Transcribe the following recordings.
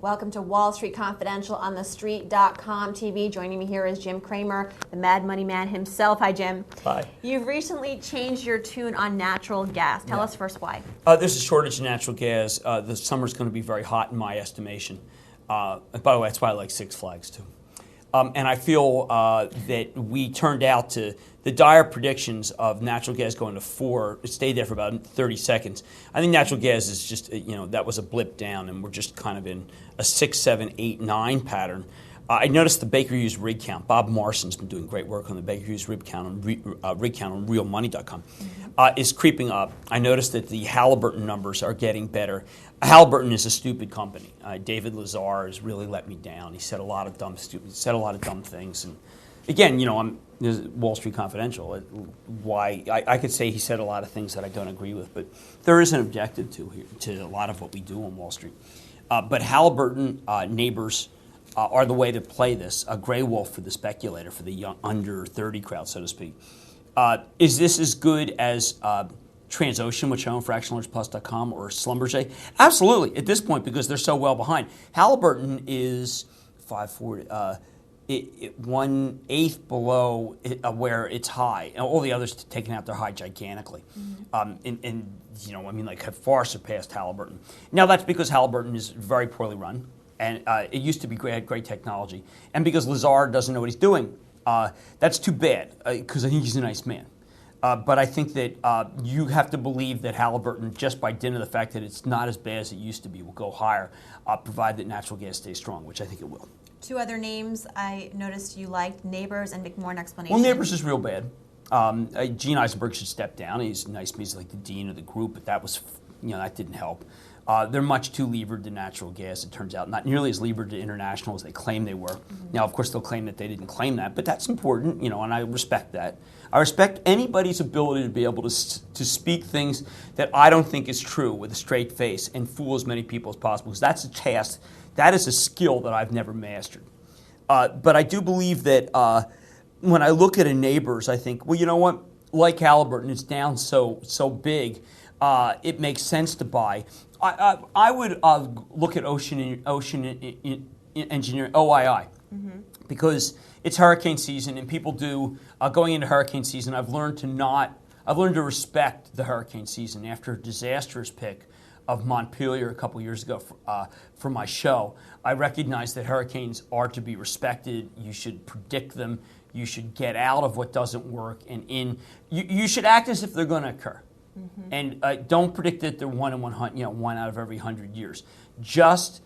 Welcome to Wall Street Confidential on the Street.com TV. Joining me here is Jim Cramer, the Mad Money Man himself. Hi, Jim. Hi. You've recently changed your tune on natural gas. Tell us first why. There's a shortage of natural gas. The summer's going to be very hot in my estimation. By the way, that's why I like Six Flags, too. And I feel that we turned out to the dire predictions of natural gas going to 4. It stayed there for about 30 seconds. I think natural gas is just, that was a blip down, and we're just kind of in a 6, 7, 8, 9 pattern. I noticed the Baker Hughes rig count. Bob Marson's been doing great work on the Baker Hughes rig count on realmoney.com. Is creeping up. I noticed that the Halliburton numbers are getting better. Halliburton is a stupid company. David Lazar has really let me down. He said a lot of dumb things. And again, I'm Wall Street Confidential. Why I could say he said a lot of things that I don't agree with, but there is an objective to a lot of what we do on Wall Street. But Halliburton neighbors are the way to play this. A gray wolf for the speculator, for the young under 30 crowd, so to speak. Is this as good as Transocean, which I own, fractionalertsplus.com, or Schlumberger? Absolutely, at this point, because they're so well behind. Halliburton is 540, 1/8 below where it's high. And all the others taking out their high gigantically. Have far surpassed Halliburton. Now, that's because Halliburton is very poorly run, and it used to be great technology. And because Lazar doesn't know what he's doing. That's too bad, because I think he's a nice man. But I think that you have to believe that Halliburton, just by dint of the fact that it's not as bad as it used to be, will go higher, provided that natural gas stays strong, which I think it will. 2 other names I noticed you liked, Neighbors and McMorran Explanation. Well, Neighbors is real bad. Gene Eisenberg should step down. He's nice. He's like the dean of the group, but that was, that didn't help. They're much too levered to natural gas, it turns out. Not nearly as levered to international as they claim they were. Now, of course, they'll claim that they didn't claim that, but that's important, and I respect that. I respect anybody's ability to be able to speak things that I don't think is true with a straight face and fool as many people as possible, because that's a task, that is a skill that I've never mastered. But I do believe that when I look at a Neighbors, I think, well, you know what? Like Halliburton, it's down so big, it makes sense to buy. I would look at Ocean Engineering, OII, because it's hurricane season, and people do going into hurricane season. I've learned to respect the hurricane season after a disastrous pick of Montpelier a couple years ago for my show. I recognize that hurricanes are to be respected. You should predict them. You should get out of what doesn't work, and you should act as if they're going to occur. And don't predict that they're 1 in 100, 1 out of every 100 years. Just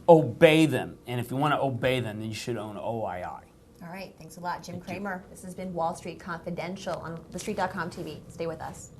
obey them, and if you want to obey them, then you should own OII. All right, thanks a lot, Jim Cramer. This has been Wall Street Confidential on the Street.com TV. Stay with us.